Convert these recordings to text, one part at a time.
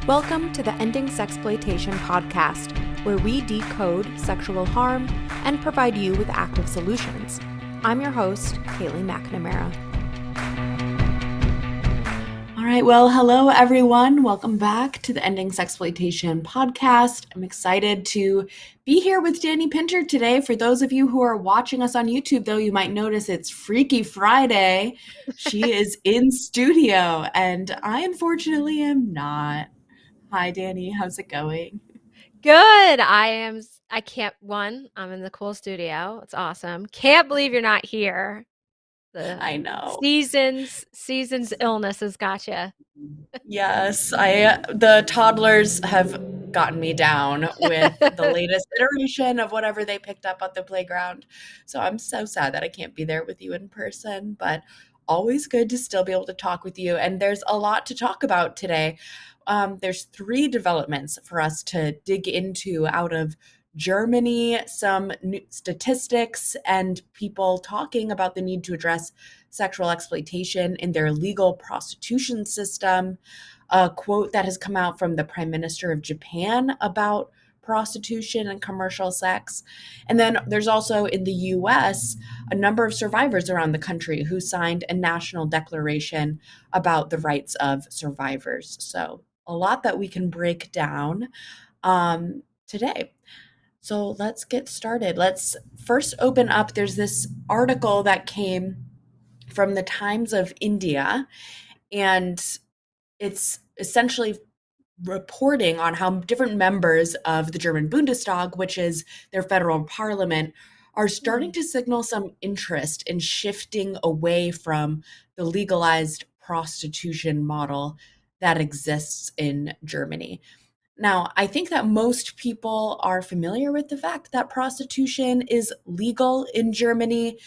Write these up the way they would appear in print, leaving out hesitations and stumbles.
Welcome to the Ending Sexploitation podcast, where we decode sexual harm and provide you with active solutions. I'm your host, Haley McNamara. All right, well, hello everyone. Welcome back to the Ending Sexploitation podcast. I'm excited to be here with Dani Pinter today. For those of you who are watching us on YouTube, though, you might notice it's Freaky Friday. She is in studio, and I unfortunately am not. Hi, Dani. How's it going? Good. I'm in the cool studio. It's awesome. Can't believe you're not here. The I know. season's illness has got you. Yes, the toddlers have gotten me down with the latest iteration of whatever they picked up at the playground. So I'm so sad that I can't be there with you in person, but always good to still be able to talk with you. And there's a lot to talk about today. There's three developments for us to dig into out of Germany, some new statistics, and people talking about the need to address sexual exploitation in their legal prostitution system. A quote that has come out from the Prime Minister of Japan about prostitution and commercial sex. And then there's also in the US a number of survivors around the country who signed a national declaration about the rights of survivors. So a lot that we can break down today. So let's get started. Let's first open up. There's this article that came from the Times of India, and it's essentially reporting on how different members of the German Bundestag, which is their federal parliament, are starting to signal some interest in shifting away from the legalized prostitution model that exists in Germany. Now, I think that most people are familiar with the fact that prostitution is legal in Germany,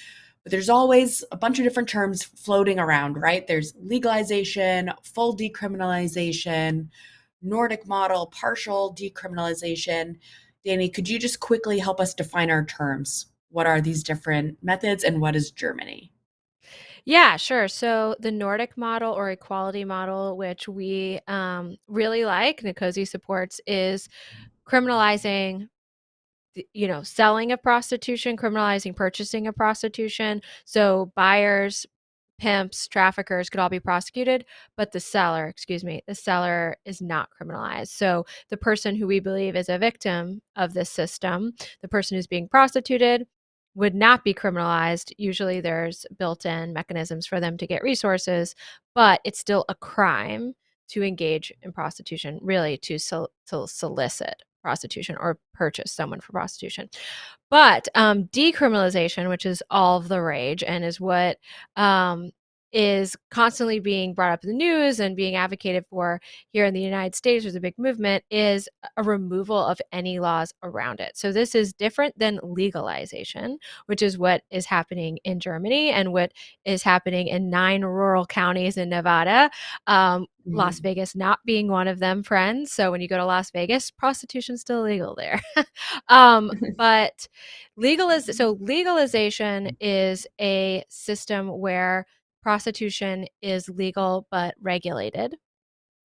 but there's always a bunch of different terms floating around, right? There's legalization, full decriminalization, Nordic model, partial decriminalization. Dani, could you just quickly help us define our terms? What are these different methods and what is Germany? Yeah, sure. So the Nordic model or equality model, which we really like, Nkosi supports, is criminalizing selling of prostitution, criminalizing purchasing of prostitution. So buyers, pimps, traffickers could all be prosecuted, but the seller is not criminalized. So the person who we believe is a victim of this system, the person who's being prostituted, would not be criminalized. Usually there's built-in mechanisms for them to get resources, but it's still a crime to engage in prostitution, really to solicit prostitution or purchase someone for prostitution. But decriminalization, which is all the rage and is what is constantly being brought up in the news and being advocated for here in the United States, there's a big movement, is a removal of any laws around it. So this is different than legalization, which is what is happening in Germany and what is happening in 9 rural counties in Nevada. Las Vegas not being one of them, friends. So when you go to Las Vegas, prostitution's still legal there. But legalization is a system where prostitution is legal but regulated.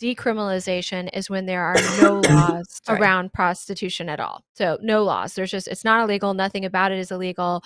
Decriminalization is when there are no laws Sorry. around prostitution at all. So no laws. It's not illegal. Nothing about it is illegal,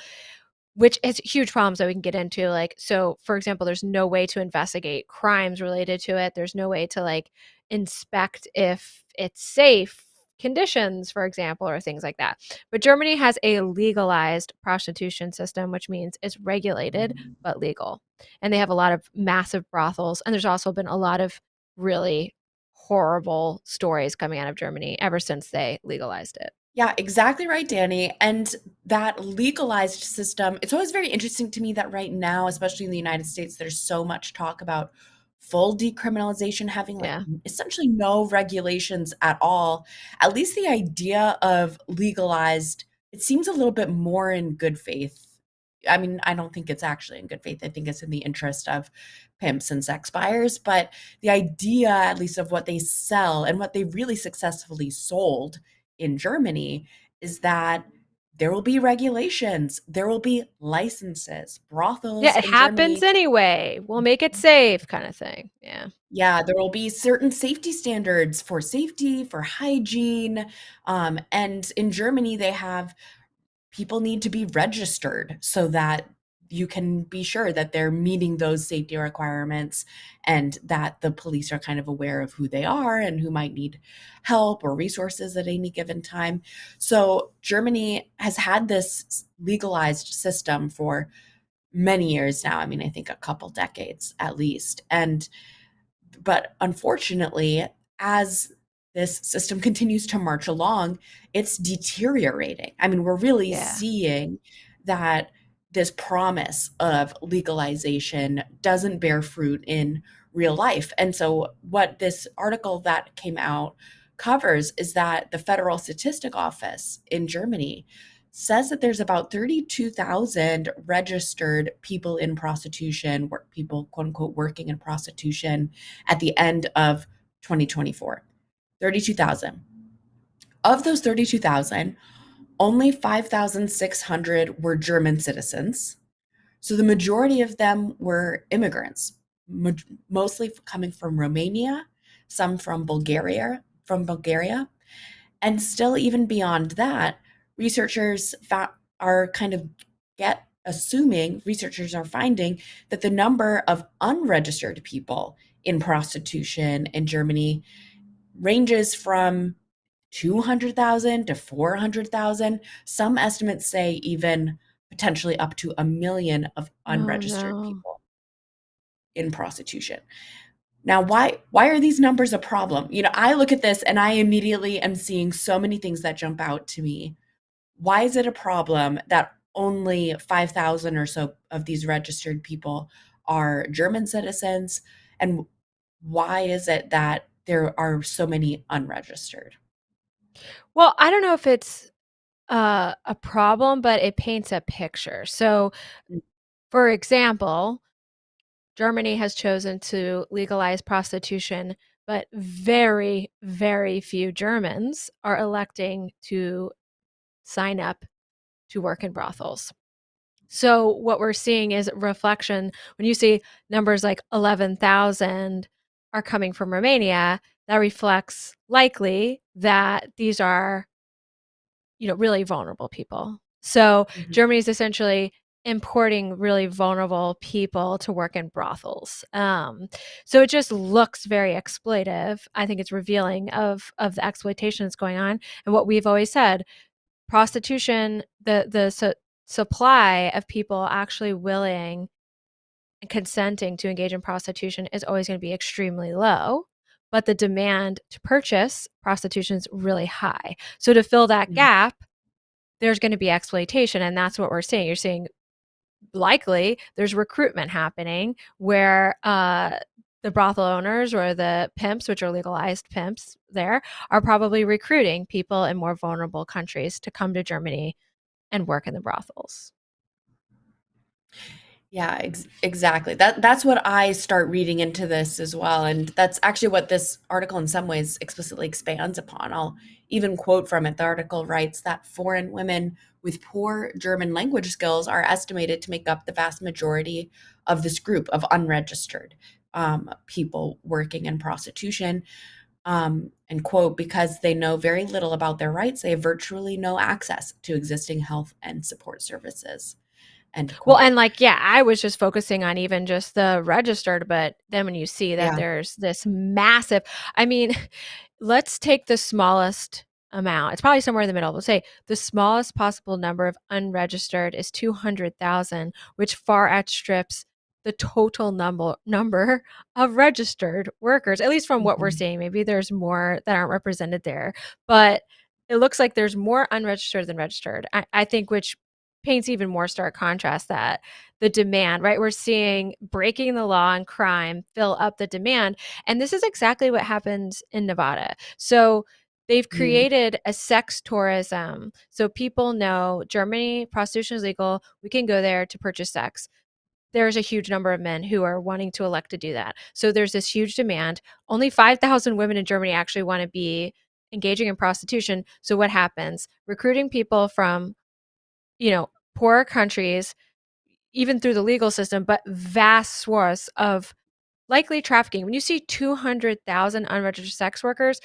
which has huge problems that we can get into. Like, so for example, there's no way to investigate crimes related to it. There's no way to like inspect if it's safe conditions, for example, or things like that. But Germany has a legalized prostitution system, which means it's regulated but legal. And they have a lot of massive brothels. And there's also been a lot of really horrible stories coming out of Germany ever since they legalized it. Yeah, exactly right, Dani. And that legalized system, it's always very interesting to me that right now, especially in the United States, there's so much talk about full decriminalization having like Yeah. essentially no regulations at all. At least the idea of legalized, it seems a little bit more in good faith. I mean, I don't think it's actually in good faith. I think it's in the interest of pimps and sex buyers, but the idea, at least of what they sell and what they really successfully sold in Germany, is that there will be regulations, there will be licenses. Brothels Yeah, it in happens Germany, anyway. We'll make it safe kind of thing. Yeah. yeah, there will be certain safety standards for safety, for hygiene. And in Germany, they have people need to be registered so that you can be sure that they're meeting those safety requirements and that the police are kind of aware of who they are and who might need help or resources at any given time. So Germany has had this legalized system for many years now. I mean, I think a couple decades at least. And but unfortunately, as this system continues to march along, it's deteriorating. I mean, we're really Yeah. seeing that this promise of legalization doesn't bear fruit in real life. And so, what this article that came out covers is that the Federal Statistic Office in Germany says that there's about 32,000 registered people in prostitution, people, quote unquote, working in prostitution at the end of 2024. 32,000. Of those 32,000, only 5,600 were German citizens. So the majority of them were immigrants, mostly coming from Romania, some from Bulgaria, and still even beyond that, researchers are kind of get assuming researchers are finding that the number of unregistered people in prostitution in Germany ranges from 200,000 to 400,000. Some estimates say even potentially up to 1 million of Oh unregistered no. people in prostitution. Now, why are these numbers a problem? You know, I look at this and I immediately am seeing so many things that jump out to me. Why is it a problem that only 5,000 or so of these registered people are German citizens? And why is it that there are so many unregistered? Well, I don't know if it's a problem, but it paints a picture. So, for example, Germany has chosen to legalize prostitution, but very, very few Germans are electing to sign up to work in brothels. So what we're seeing is reflection. When you see numbers like 11,000 are coming from Romania, that reflects likely that these are, really vulnerable people. So Mhm. Germany is essentially importing really vulnerable people to work in brothels. So it just looks very exploitive. I think it's revealing of the exploitation that's going on. And what we've always said, prostitution, the supply of people actually willing and consenting to engage in prostitution is always going to be extremely low, but the demand to purchase prostitution is really high. So to fill that Mhm. gap, there's going to be exploitation, and that's what we're seeing. You're seeing likely there's recruitment happening where the brothel owners or the pimps, which are legalized pimps there, are probably recruiting people in more vulnerable countries to come to Germany and work in the brothels. Yeah, exactly. That's what I start reading into this as well, and that's actually what this article in some ways explicitly expands upon. I'll even quote from it. The article writes that foreign women with poor German language skills are estimated to make up the vast majority of this group of unregistered people working in prostitution. And quote, because they know very little about their rights, they have virtually no access to existing health and support services. End Well, quote. and like, yeah, I was just focusing on even just the registered, but then when you see that Yeah. there's this massive, I mean, let's take the smallest amount. It's probably somewhere in the middle. We'll say the smallest possible number of unregistered is 200,000, which far outstrips the total number of registered workers, at least from what we're Mhm. seeing. Maybe there's more that aren't represented there, but it looks like there's more unregistered than registered. I think, which paints even more stark contrast that the demand, right? We're seeing breaking the law and crime fill up the demand. And this is exactly what happens in Nevada. So they've Mhm. created a sex tourism. So people know Germany, prostitution is legal. We can go there to purchase sex. There's a huge number of men who are wanting to elect to do that. So there's this huge demand. Only 5,000 women in Germany actually want to be engaging in prostitution. So what happens? Recruiting people from poorer countries, even through the legal system, but vast swaths of likely trafficking. When you see 200,000 unregistered sex workers,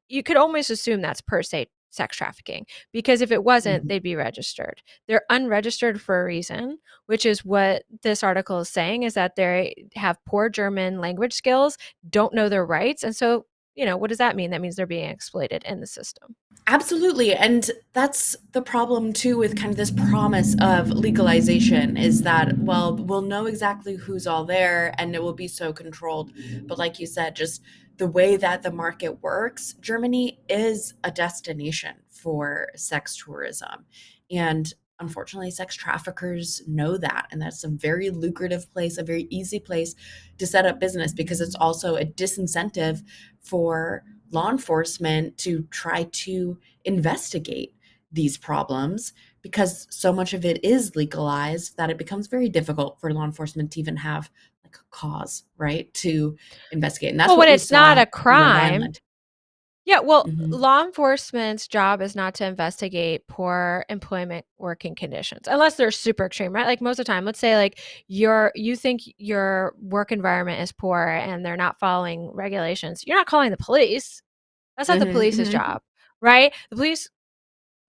you could almost assume that's per se sex trafficking, because if it wasn't, Mhm. they'd be registered. They're unregistered for a reason, which is what this article is saying, is that they have poor German language skills, don't know their rights. And so, what does that mean? That means they're being exploited in the system. Absolutely. And that's the problem too with kind of this promise of legalization is that, well, we'll know exactly who's all there and it will be so controlled. But like you said, just the way that the market works, Germany is a destination for sex tourism. And unfortunately, sex traffickers know that. And that's a very lucrative place, a very easy place to set up business because it's also a disincentive for law enforcement to try to investigate these problems because so much of it is legalized that it becomes very difficult for law enforcement to even have like a cause, right, to investigate. And that's Well, what when we it's not saw a in Rhode crime. Island. Yeah, well, Hmm. law enforcement's job is not to investigate poor employment working conditions unless they're super extreme, right? Like most of the time, let's say like you think your work environment is poor and they're not following regulations. You're not calling the police. That's not the Hmm. police's Hmm. job, right? The police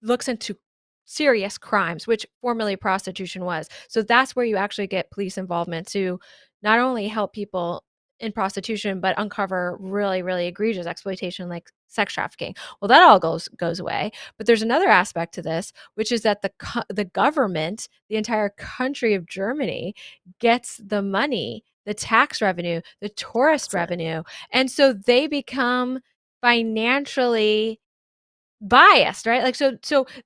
looks into serious crimes, which formerly prostitution was. So that's where you actually get police involvement to not only help people in prostitution, but uncover really, really egregious exploitation like sex trafficking. Well, that all goes away. But there's another aspect to this, which is that the government, the entire country of Germany, gets the money, the tax revenue, the tourist That's it. revenue, and so they become financially biased, right? Like so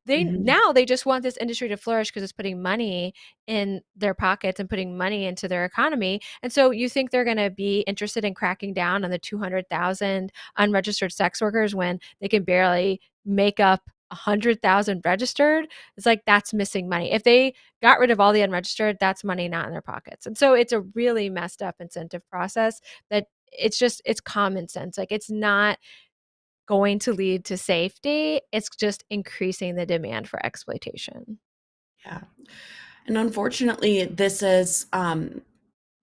Hmm. now they just want this industry to flourish because it's putting money in their pockets and putting money into their economy. And so you think they're going to be interested in cracking down on the 200,000 unregistered sex workers when they can barely make up 100,000 registered? It's like that's missing money. If they got rid of all the unregistered, that's money not in their pockets. And so it's a really messed up incentive process that it's common sense. Like it's not going to lead to safety. It's just increasing the demand for exploitation. Yeah. And unfortunately, this is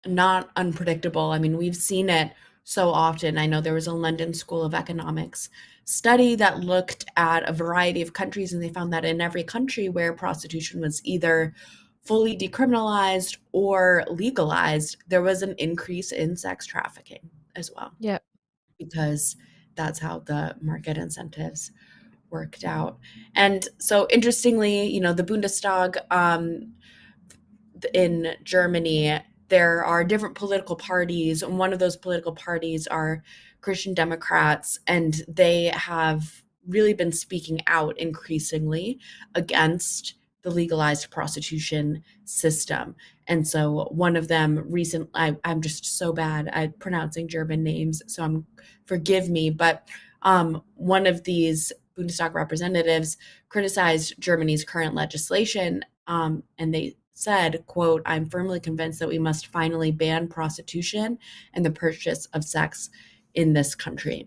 not unpredictable. I mean, we've seen it so often. I know there was a London School of Economics study that looked at a variety of countries, and they found that in every country where prostitution was either fully decriminalized or legalized, there was an increase in sex trafficking as well, Yep. because that's how the market incentives worked out. And so, interestingly, the Bundestag in Germany, there are different political parties, and one of those political parties are Christian Democrats, and they have really been speaking out increasingly against the legalized prostitution system. And so one of them I'm just so bad at pronouncing German names, so forgive me, but one of these Bundestag representatives criticized Germany's current legislation, and they said, quote, "I'm firmly convinced that we must finally ban prostitution and the purchase of sex in this country."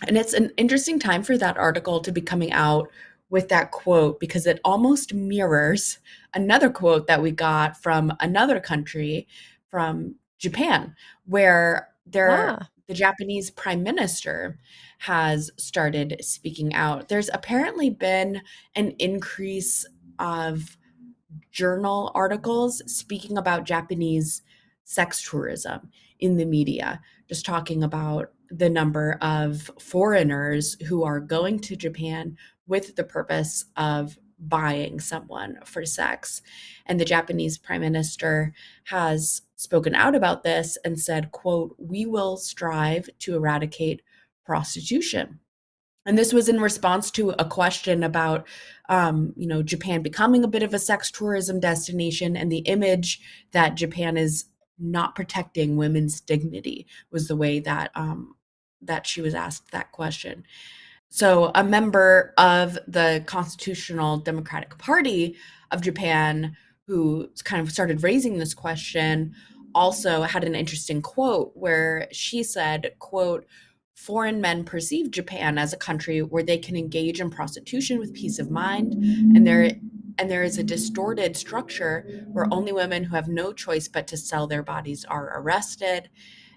And it's an interesting time for that article to be coming out with that quote because it almost mirrors another quote that we got from another country, from Japan, where Ah. the Japanese prime minister has started speaking out. There's apparently been an increase of journal articles speaking about Japanese sex tourism in the media, just talking about the number of foreigners who are going to Japan with the purpose of buying someone for sex. And the Japanese prime minister has spoken out about this and said, quote, "We will strive to eradicate prostitution." And this was in response to a question about, Japan becoming a bit of a sex tourism destination, and the image that Japan is not protecting women's dignity was the way that she was asked that question. So, a member of the Constitutional Democratic Party of Japan, who kind of started raising this question, also had an interesting quote where she said, quote, "Foreign men perceive Japan as a country where they can engage in prostitution with peace of mind, and there and there is a distorted structure where only women who have no choice but to sell their bodies are arrested.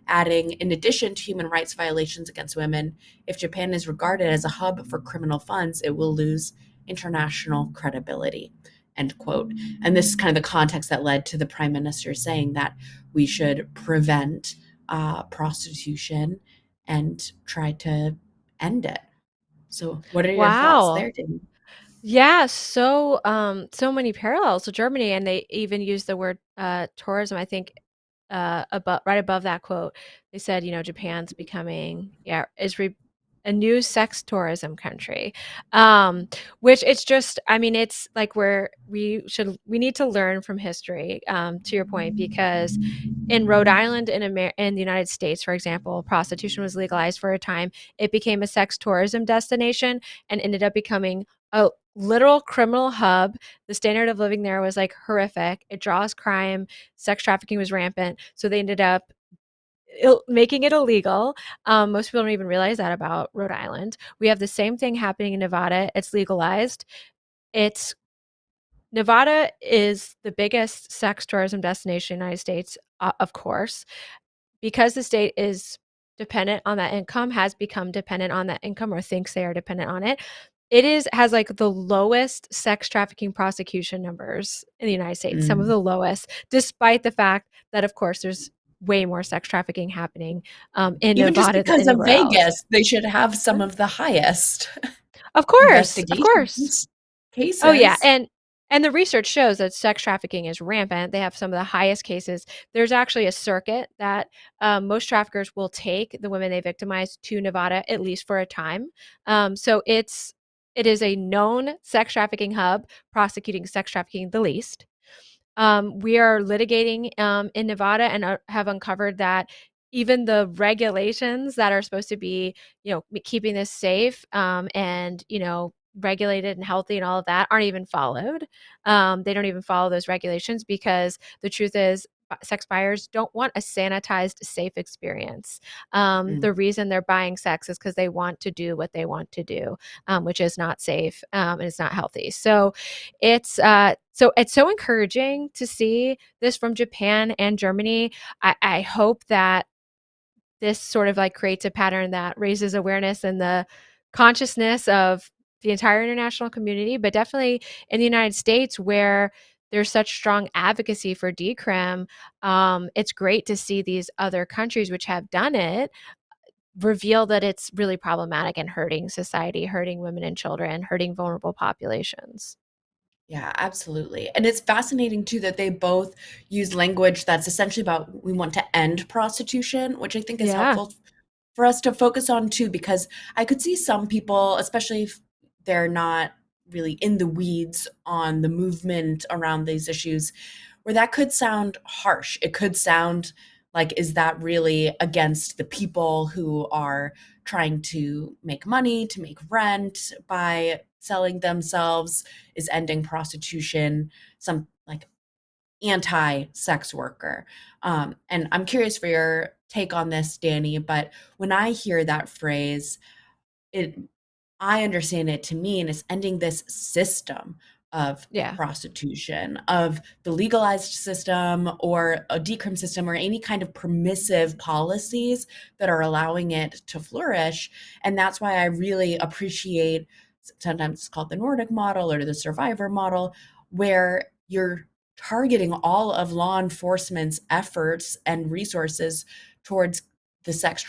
Adding, in addition to human rights violations against women, if Japan is regarded as a hub for criminal funds, it will lose international credibility. End quote. And this is kind of the context that led to the prime minister saying that we should prevent prostitution and try to end it. So, what are your thoughts Wow. there, Dani? Yeah, so, so many parallels to Germany, and they even use the word, tourism, I think, above right above that quote. They said, Japan's becoming yeah, is re a new sex tourism country, which it's just I mean, it's like we need to learn from history, to your point, because in Rhode Island, in the United States, for example, prostitution was legalized for a time. It became a sex tourism destination and ended up becoming a literal criminal hub. The standard of living there was like horrific. It draws crime. Sex trafficking was rampant. So they ended up making it illegal. Most people don't even realize that about Rhode Island. We have the same thing happening in Nevada. It's legalized. It's Nevada is the biggest sex tourism destination in the United States, of course, because the state is dependent on that income, has become dependent on that income or thinks they are dependent on it. Has like the lowest sex trafficking prosecution numbers in the United States, some of Mm. the lowest, despite the fact that, of course, there's way more sex trafficking happening in Even just Nevada than because of anywhere else. Vegas, they should have some of the highest Of course, of course. investigations, Oh, yeah, cases. and the research shows that sex trafficking is rampant. They have some of the highest cases. There's actually a circuit that, most traffickers will take the women they victimize to Nevada, at least for a time. So it is a known sex trafficking hub, prosecuting sex trafficking the least. We are litigating in Nevada and have uncovered that even the regulations that are supposed to be, keeping this safe and, regulated and healthy and all of that aren't even followed. They don't even follow those regulations because the truth is, sex buyers don't want a sanitized, safe experience. Mm. The reason they're buying sex is because they want to do what they want to do, which is not safe and it's not healthy. So it's so encouraging to see this from Japan and Germany. I hope that this sort of like creates a pattern that raises awareness and the consciousness of the entire international community, but definitely in the United States where there's such strong advocacy for decrim. It's great to see these other countries which have done it reveal that it's really problematic and hurting society, hurting women and children, hurting vulnerable populations. Yeah, absolutely. And it's fascinating too that they both use language that's essentially about we want to end prostitution, which I think is Yeah. helpful for us to focus on too, because I could see some people, especially if they're not really in the weeds on the movement around these issues, where that could sound harsh. It could sound like, is that really against the people who are trying to make money, to make rent by selling themselves? Is ending prostitution some like anti-sex worker? And I'm curious for your take on this, Dani, but when I hear that phrase, it I understand it to mean is ending this system of Yeah. prostitution, of the legalized system or a decrim system or any kind of permissive policies that are allowing it to flourish. And that's why I really appreciate, sometimes it's called the Nordic model or the survivor model, where you're targeting all of law enforcement's efforts and resources towards the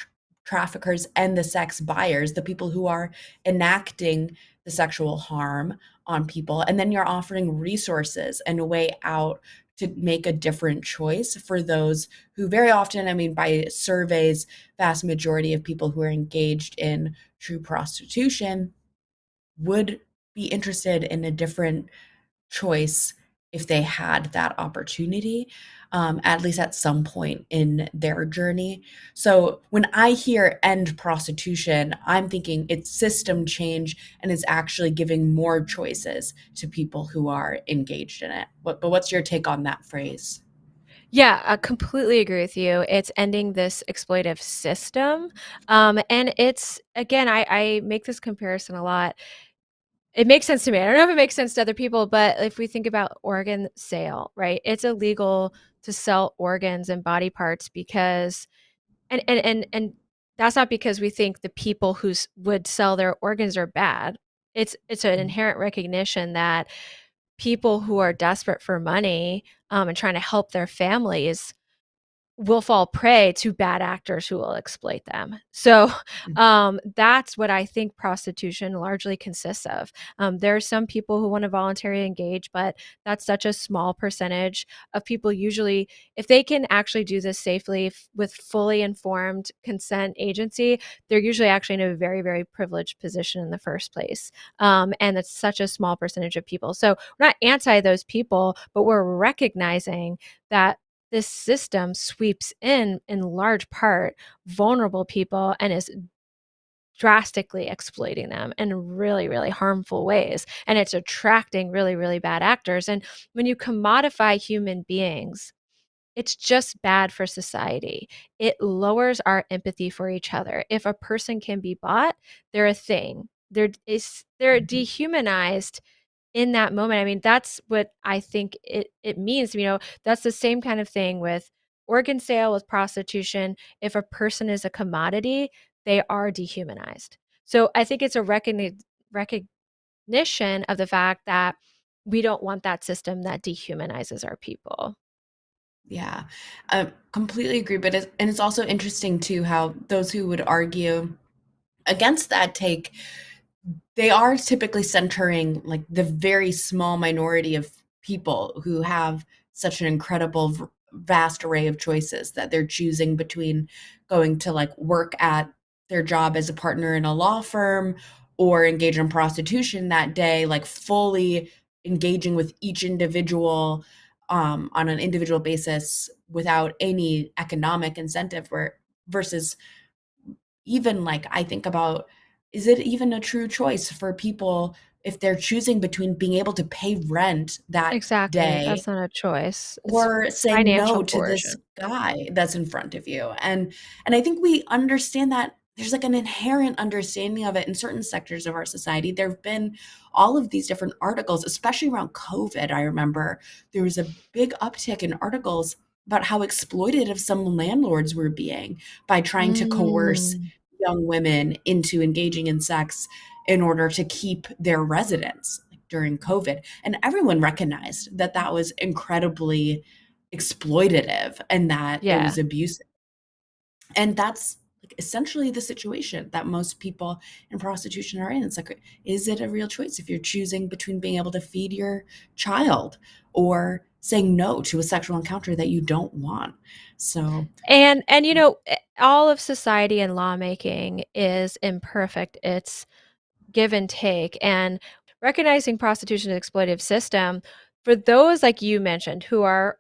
traffickers and the sex buyers, the people who are enacting the sexual harm on people. And then you're offering resources and a way out to make a different choice for those who very often, I mean, by surveys, vast majority of people who are engaged in true prostitution would be interested in a different choice if they had that opportunity, at least at some point in their journey. So when I hear end prostitution, I'm thinking it's system change and it's actually giving more choices to people who are engaged in it. But what's your take on that phrase? Yeah, I completely agree with you. It's ending this exploitive system. And it's, again, I make this comparison a lot. it makes sense to me. I don't know if it makes sense to other people, but if we think about organ sale, right? It's illegal to sell organs and body parts because and that's not because we think the people who would sell their organs are bad. It's an inherent recognition that people who are desperate for money and trying to help their families will fall prey to bad actors who will exploit them. So that's what I think prostitution largely consists of. There are some people who want to voluntarily engage, but that's such a small percentage of people. Usually, if they can actually do this safely with fully informed consent agency, they're usually actually in a very, very privileged position in the first place. And it's such a small percentage of people. So we're not anti those people, but we're recognizing that this system sweeps in large part vulnerable people and is drastically exploiting them in really, really harmful ways. And it's attracting really, really bad actors. And when you commodify human beings, it's just bad for society. It lowers our empathy for each other. If a person can be bought, they're a thing. They're Mhm. dehumanized in that moment. I mean, that's what I think it means. That's the same kind of thing with organ sale, with prostitution. If a person is a commodity, they are dehumanized. So I think it's a recognition of the fact that we don't want that system that dehumanizes our people. Yeah, completely agree. And it's also interesting too how those who would argue against that take, they are typically centering like the very small minority of people who have such an incredible vast array of choices that they're choosing between going to like work at their job as a partner in a law firm or engage in prostitution that day, like fully engaging with each individual on an individual basis without any economic incentive, where versus even like I think about, is it even a true choice for people if they're choosing between being able to pay rent that Exactly. day That's not a choice. It's or saying no financial to this coercion. guy that's in front of you? And I think we understand that there's like an inherent understanding of it in certain sectors of our society. There have been all of these different articles, especially around COVID. I remember there was a big uptick in articles about how exploitative some landlords were being by trying to coerce Mm, young women into engaging in sex in order to keep their residents like, during COVID. And everyone recognized that that was incredibly exploitative and that it yeah. was abusive. And that's like essentially the situation that most people in prostitution are in. It's like, is it a real choice if you're choosing between being able to feed your child or saying no to a sexual encounter that you don't want? So, And all of society and lawmaking is imperfect. It's give and take. And recognizing prostitution as an exploitative system for those like you mentioned who are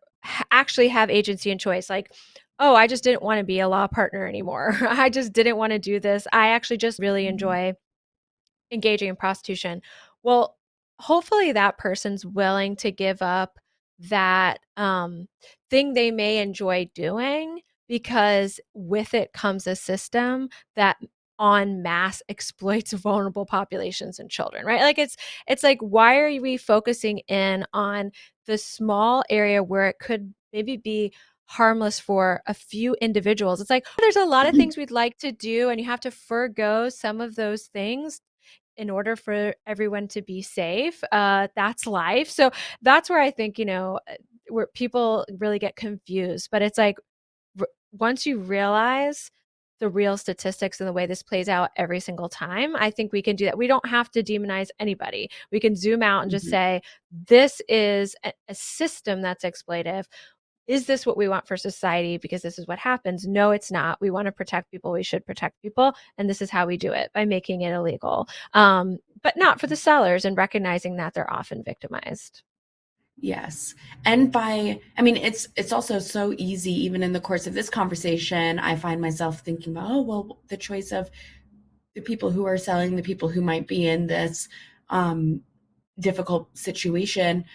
actually have agency and choice, like, oh, I just didn't want to be a law partner anymore. I just didn't want to do this. I actually just really mhm, enjoy engaging in prostitution. Well, hopefully that person's willing to give up that thing they may enjoy doing because with it comes a system that en masse exploits vulnerable populations and children, right? Like it's like, why are we focusing in on the small area where it could maybe be harmless for a few individuals? It's like there's a lot of mhm, things we'd like to do and you have to forego some of those things in order for everyone to be safe. That's life. So that's where I think, where people really get confused. But it's like once you realize the real statistics and the way this plays out every single time, I think we can do that. We don't have to demonize anybody. We can zoom out and just mhm. say, this is a system that's exploitive. Is this what we want for society? Because this is what happens. No, it's not. We want to protect people. We should protect people. And this is how we do it by making it illegal. But not for the sellers and recognizing that they're often victimized. Yes. And by I mean, it's also so easy even in the course of this conversation, I find myself thinking about, oh, well, the choice of the people who are selling, the people who might be in this um, difficult situation.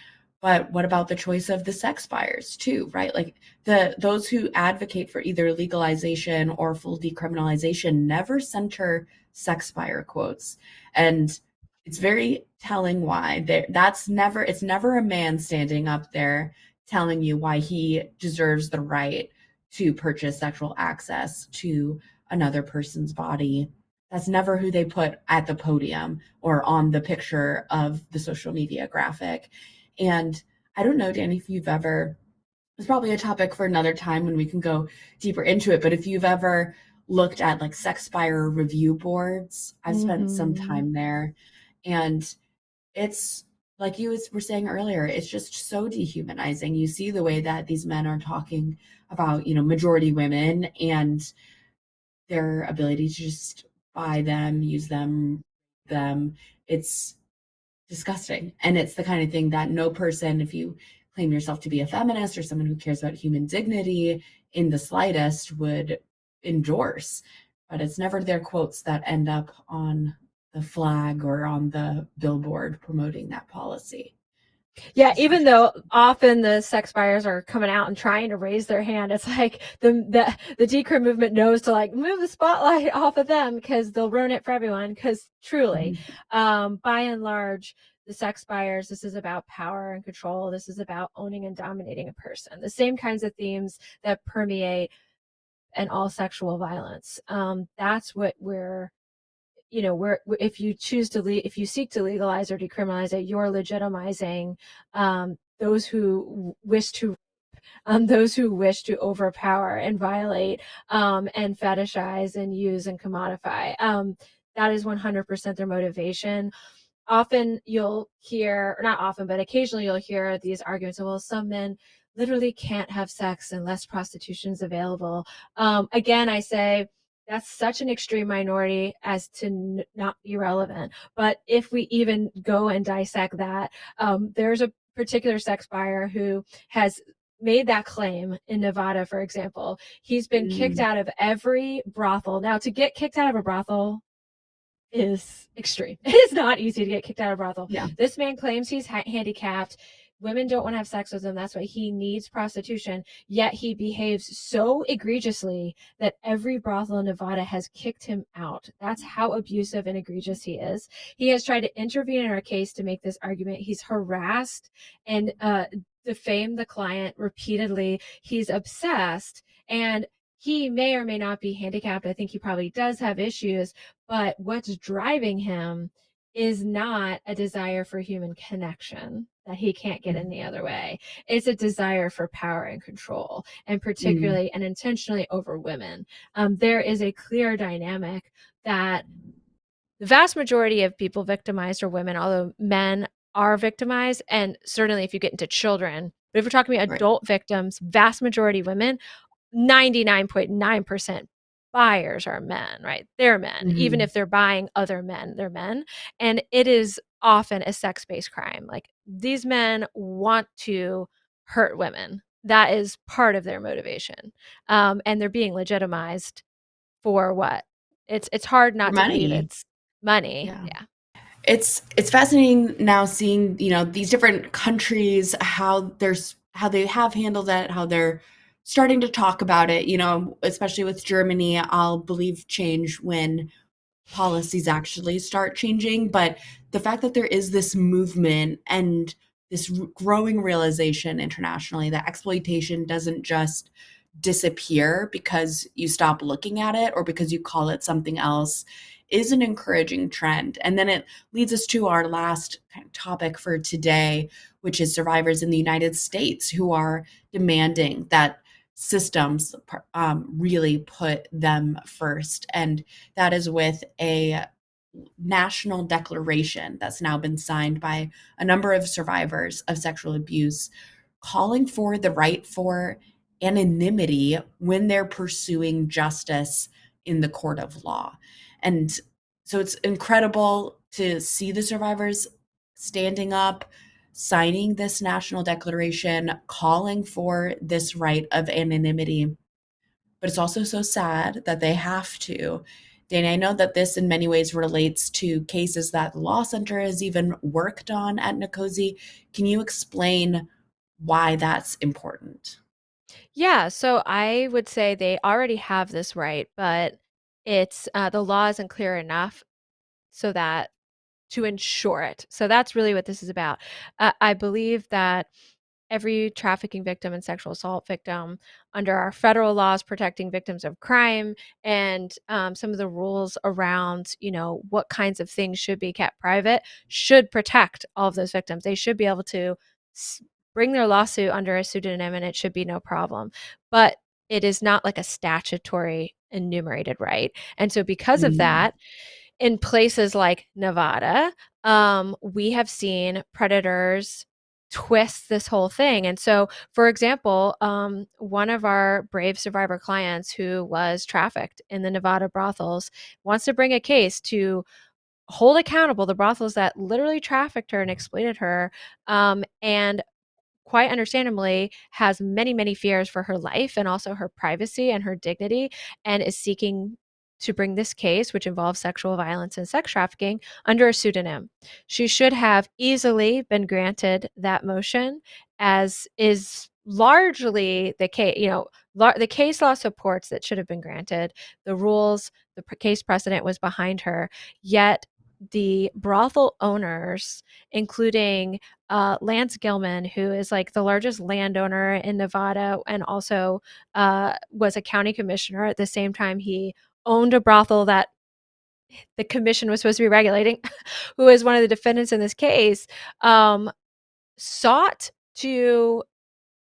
But what about the choice of the sex buyers too, right? Like those who advocate for either legalization or full decriminalization never center sex buyer quotes. And It's very telling why. It's never a man standing up there telling you why he deserves the right to purchase sexual access to another person's body. That's never who they put at the podium or on the picture of the social media graphic. And I don't know, Danny, if you've ever, it's probably a topic for another time when we can go deeper into it, but if you've ever looked at like Sexpire review boards, I've spent some Mhm. time there, and it's like were saying earlier, it's just so dehumanizing. You see the way that these men are talking about, majority women and their ability to just buy them, use them. It's disgusting. And it's the kind of thing that no person, if you claim yourself to be a feminist or someone who cares about human dignity in the slightest, would endorse. But it's never their quotes that end up on the flag or on the billboard promoting that policy. It's Yeah, just even though disgusting. often the sex buyers are coming out and trying to raise their hand, it's like the decrim movement knows to like move the spotlight off of them because they'll ruin it for everyone. Because truly, Mhm. by and large, the sex buyers, this is about power and control. This is about owning and dominating a person. The same kinds of themes that permeate and all sexual violence. That's what we're where if you choose to if you seek to legalize or decriminalize it, you're legitimizing those who wish to those who wish to overpower and violate and fetishize and use and commodify. That is 100% their motivation. Often you'll hear, or not often, but occasionally you'll hear these arguments of, well, some men literally can't have sex unless prostitution is available. Again, I say that's such an extreme minority as to not be relevant. But if we even go and dissect that, there's a particular sex buyer who has made that claim in Nevada, for example. He's been kicked Mm, out of every brothel. Now, to get kicked out of a brothel is extreme. It is not easy to get kicked out of a brothel. yeah. This man claims he's handicapped. Women don't want to have sex with him. That's why he needs prostitution. Yet he behaves so egregiously that every brothel in Nevada has kicked him out. That's how abusive and egregious he is. He has tried to intervene in our case to make this argument. He's harassed and defamed the client repeatedly. He's obsessed. And he may or may not be handicapped. I think he probably does have issues, but what's driving him is not a desire for human connection that he can't get any other way. It's a desire for power and control, and Mm, particularly and intentionally over women. There is a clear dynamic that the vast majority of people victimized are women, although men are victimized. And certainly if you get into children, but if we're talking about right. adult victims, vast majority women, 99.9% buyers are men, right? They're men. Even Hmm. if they're buying other men, they're men. And it is often a sex based crime. Like these men want to hurt women. That is part of their motivation. And they're being legitimized for what? It's hard For not to believe money. it's money. Yeah. Yeah. It's fascinating now seeing, these different countries, how they have handled it, how they're starting to talk about it, especially with Germany. I'll believe change when policies actually start changing. But the fact that there is this movement and this growing realization internationally that exploitation doesn't just disappear because you stop looking at it or because you call it something else is an encouraging trend. And then it leads us to our last kind of topic for today, which is survivors in the United States who are demanding that systems really put them first. And that is with a national declaration that's now been signed by a number of survivors of sexual abuse, calling for the right for anonymity when they're pursuing justice in the court of law. And so it's incredible to see the survivors standing up, signing this national declaration, calling for this right of anonymity, but it's also so sad that they have to. Dana, I know that this in many ways relates to cases that the Law Center has even worked on at Nkosi. Can you explain why that's important? Yeah, so I would say they already have this right, but it's the law isn't clear enough so that to ensure it. So that's really what this is about. I believe that every trafficking victim and sexual assault victim under our federal laws protecting victims of crime and some of the rules around, what kinds of things should be kept private should protect all of those victims. They should be able to bring their lawsuit under a pseudonym and it should be no problem. But it is not like a statutory enumerated right. And so because of Mm. that, in places like Nevada, we have seen predators twist this whole thing. And so, for example, one of our brave survivor clients who was trafficked in the Nevada brothels wants to bring a case to hold accountable the brothels that literally trafficked her and exploited her. And quite understandably, has many, many fears for her life and also her privacy and her dignity, and is seeking to bring this case, which involves sexual violence and sex trafficking, under a pseudonym. She should have easily been granted that motion, as is largely the case. The case law supports that should have been granted. The rules, the case precedent was behind her. Yet the brothel owners, including Lance Gilman, who is like the largest landowner in Nevada and also was a county commissioner at the same time he owned a brothel that the commission was supposed to be regulating, who is one of the defendants in this case, sought to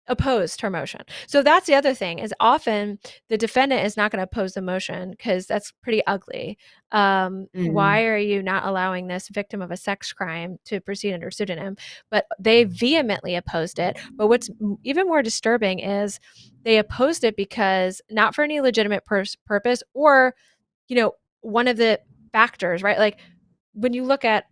opposed her motion. So that's the other thing, is often the defendant is not going to oppose the motion because that's pretty ugly. Why Mm. are you not allowing this victim of a sex crime to proceed under pseudonym? But they vehemently opposed it. But what's even more disturbing is they opposed it because not for any legitimate purpose, or one of the factors, right? Like when you look at,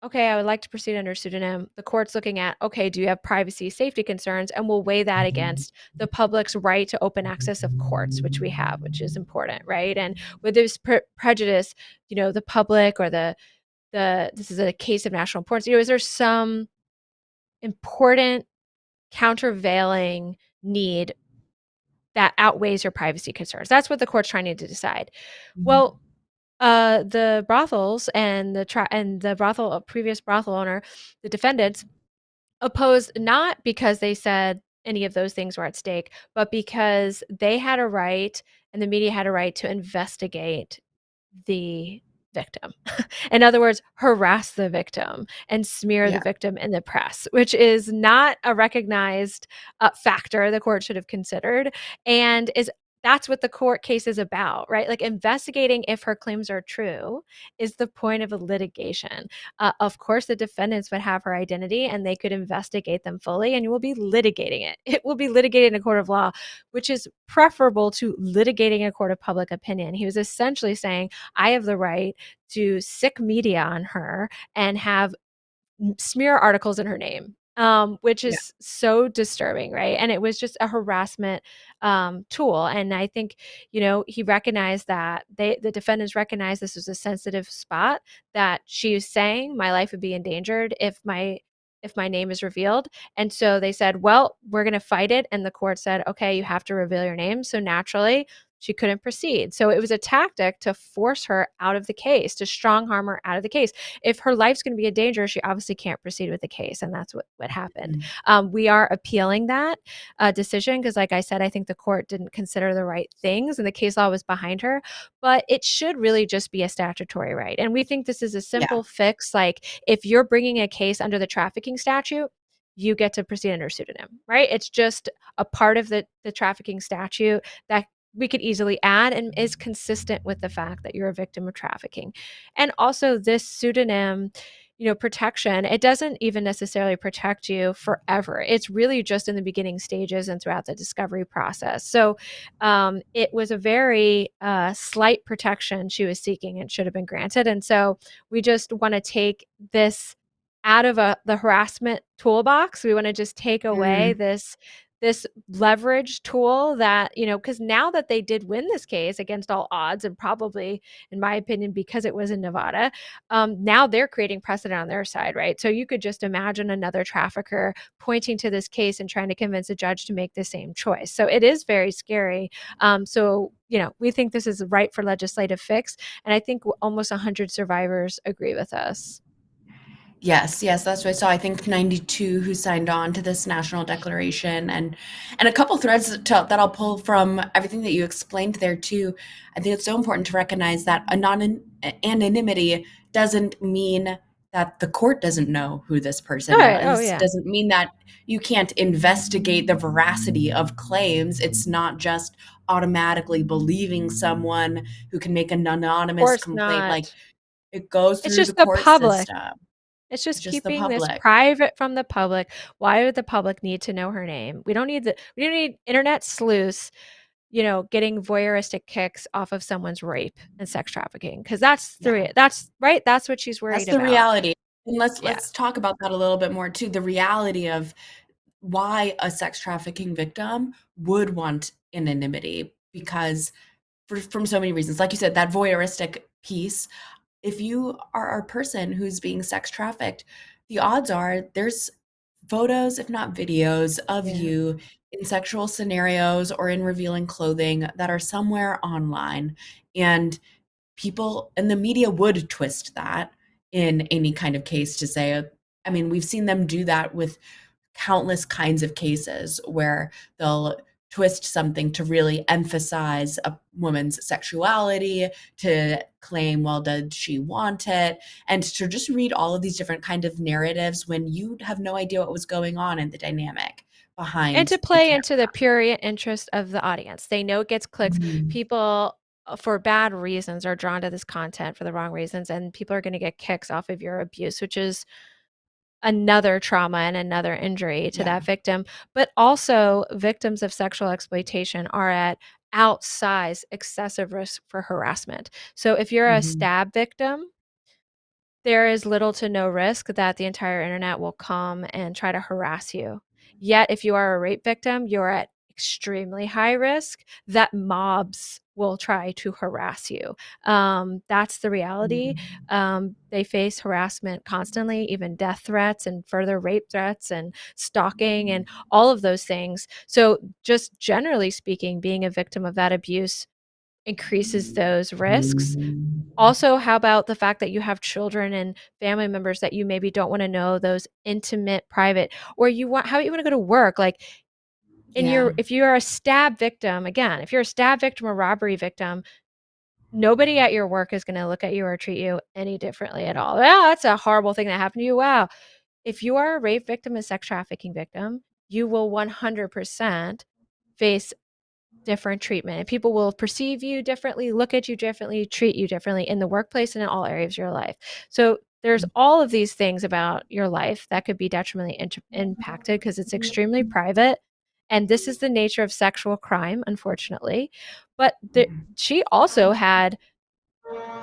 okay, I would like to proceed under pseudonym, the court's looking at, okay, do you have privacy, safety concerns? And we'll weigh that against the public's right to open access of courts, which we have, which is important, right? And with this prejudice, the public or this is a case of national importance, is there some important countervailing need that outweighs your privacy concerns? That's what the court's trying to decide. Well, the brothels and the brothel previous brothel owner, the defendants, opposed not because they said any of those things were at stake, but because they had a right and the media had a right to investigate the victim. In other words, harass the victim and smear the Yeah. victim in the press, which is not a recognized factor the court should have considered, and is that's what the court case is about, right? Like investigating if her claims are true is the point of a litigation. Of course, the defendants would have her identity and they could investigate them fully, and you will be litigating it. It will be litigated in a court of law, which is preferable to litigating a court of public opinion. He was essentially saying, I have the right to sick media on her and have smear articles in her name, which Yeah. is so disturbing, right? And it was just a harassment tool. And I think, he recognized that the defendants recognized this was a sensitive spot, that she was saying my life would be endangered if my name is revealed. And so they said, well, we're going to fight it. And the court said, okay, you have to reveal your name. So naturally, she couldn't proceed. So it was a tactic to force her out of the case, to strong harm her out of the case. If her life's going to be in danger, she obviously can't proceed with the case. And that's what happened. Mm. We are appealing that decision because, like I said, I think the court didn't consider the right things and the case law was behind her. But it should really just be a statutory right. And we think this is a Yeah. simple fix. Like if you're bringing a case under the trafficking statute, you get to proceed under pseudonym, right? It's just a part of the trafficking statute that we could easily add and is consistent with the fact that you're a victim of trafficking. And also this pseudonym, protection, it doesn't even necessarily protect you forever. It's really just in the beginning stages and throughout the discovery process. So it was a very slight protection she was seeking and should have been granted. And so we just want to take this out of the harassment toolbox. We want to just take away Mm. this leverage tool that, because now that they did win this case against all odds, and probably, in my opinion, because it was in Nevada, now they're creating precedent on their side, right? So you could just imagine another trafficker pointing to this case and trying to convince a judge to make the same choice. So it is very scary. So, we think this is right for legislative fix. And I think almost 100 survivors agree with us. Yes, yes, that's what I saw. I think 92 who signed on to this national declaration, and a couple threads that I'll pull from everything that you explained there too. I think it's so important to recognize that anonymity doesn't mean that the court doesn't know who this person Right. Oh, was. yeah. Doesn't mean that you can't investigate the veracity of claims. It's not just automatically believing someone who can make an Of anonymous course complaint. Like, not. it goes It's through the just the court public. system. It's It's just just the keeping this public. private from the public. Why would the public need to know her name? We don't need internet sleuths, getting voyeuristic kicks off of someone's rape and sex trafficking, because Yeah. that's right. That's what she's That's worried the about. reality. And let's Yeah. let's talk about that a little bit more too. The reality of why a sex trafficking victim would want anonymity, because from so many reasons. Like you said, that voyeuristic piece. If you are a person who's being sex trafficked, the odds are there's photos, if not videos, of Yeah. you in sexual scenarios or in revealing clothing that are somewhere online. And people and the media would twist that in any kind of case to say, I mean, we've seen them do that with countless kinds of cases where they'll twist something to really emphasize a woman's sexuality, to claim, well, did she want it, and to just read all of these different kind of narratives when you have no idea what was going on in the dynamic And behind to the play camera. into the pure interest of the audience. They know it gets clicks. Mhm. People, for bad reasons, are drawn to this content for the wrong reasons, and people are gonna get kicks off of your abuse, which is another trauma and another injury to Yeah. that victim. But also, victims of sexual exploitation are at outsized excessive risk for harassment. So if you're a Mhm. stab victim, there is little to no risk that the entire internet will come and try to harass you. Yet, if you are a rape victim, you're at extremely high risk that mobs will try to harass you. That's the reality. Mhm. They face harassment constantly, even death threats and further rape threats and stalking and all of those things. So, just generally speaking, being a victim of that abuse increases those risks. Also, how about the fact that you have children and family members that you maybe don't wanna know those intimate, private, or you want how you wanna go to work, like, in Yeah. your if you're a stab victim, again, if you're a stab victim or robbery victim, nobody at your work is gonna look at you or treat you any differently at all. "Well, that's a horrible thing that happened to you, wow." If you are a rape victim, a sex trafficking victim, you will 100% face different treatment, and people will perceive you differently, look at you differently, treat you differently in the workplace and in all areas of your life. So there's all of these things about your life that could be detrimentally impacted because it's extremely private. And this is the nature of sexual crime, unfortunately. But she also had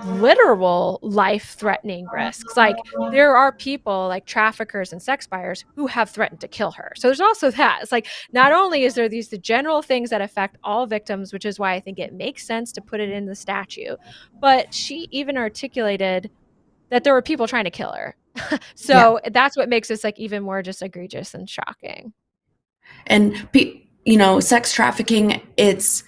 literal life-threatening risks. Like, there are people, like traffickers and sex buyers, who have threatened to kill her. So there's also that. It's like, not only is there the general things that affect all victims, which is why I think it makes sense to put it in the statute, but she even articulated that there were people trying to kill her. Yeah. So that's what makes this, like, even more just egregious and shocking. And sex trafficking, it's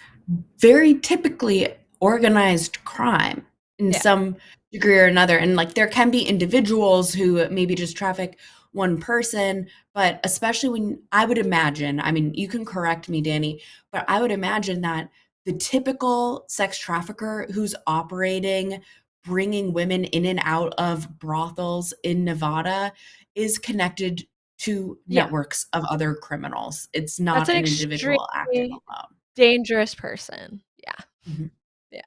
very typically organized crime in Yeah. some degree or another. And like there can be individuals who maybe just traffic one person, but especially when I would imagine, I mean, you can correct me, Danny, but I would imagine that the typical sex trafficker who's operating, bringing women in and out of brothels in Nevada is connected to Yeah. networks of other criminals. It's That's not an an individual acting extremely alone. dangerous person. Yeah. Mhm. Yeah.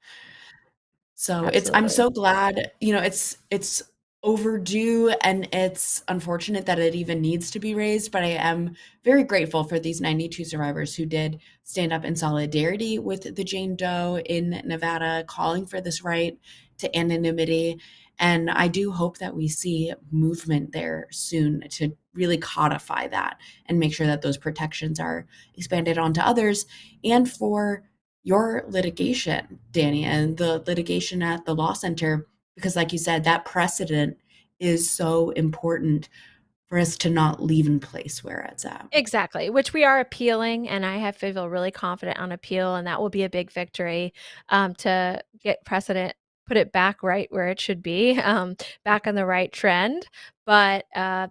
So I'm Absolutely. so glad, it's overdue and it's unfortunate that it even needs to be raised, but I am very grateful for these 92 survivors who did stand up in solidarity with the Jane Doe in Nevada, calling for this right to anonymity. And I do hope that we see movement there soon to really codify that and make sure that those protections are expanded onto others, and for your litigation, Danny, and the litigation at the law center, because like you said, that precedent is so important for us to not leave in place where it's at. Exactly, which we are appealing, and I have feel really confident on appeal, and that will be a big victory, to get precedent put it back right where it should be, back on the right trend. But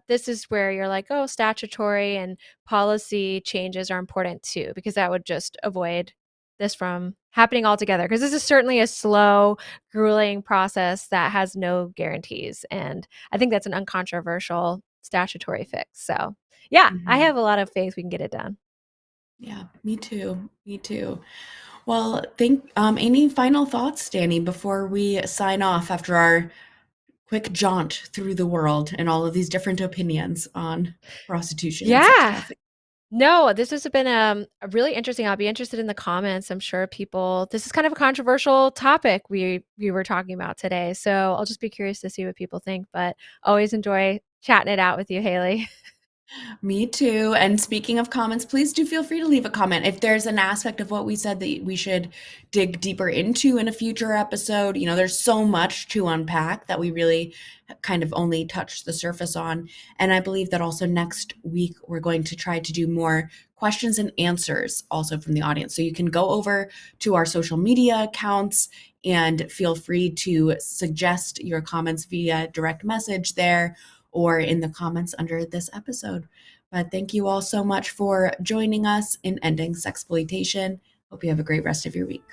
this is where you're like, oh, statutory and policy changes are important too, because that would just avoid this from happening altogether. Because this is certainly a slow, grueling process that has no guarantees. And I think that's an uncontroversial statutory fix. So, yeah, I Mhm. have a lot of faith we can get it done. Yeah, me too. Me too. Well, think any final thoughts, Danny, before we sign off after our quick jaunt through the world and all of these different opinions on prostitution and sex Yeah. trafficking? No, this has been a really interesting. I'll be interested in the comments. I'm sure people. This is kind of a controversial topic we were talking about today, so I'll just be curious to see what people think. But always enjoy chatting it out with you, Haley. Me too. And speaking of comments, please do feel free to leave a comment. If there's an aspect of what we said that we should dig deeper into in a future episode, there's so much to unpack that we really kind of only touched the surface on. And I believe that also next week, we're going to try to do more questions and answers also from the audience. So you can go over to our social media accounts and feel free to suggest your comments via direct message there or in the comments under this episode. But thank you all so much for joining us in ending sexploitation. Hope you have a great rest of your week.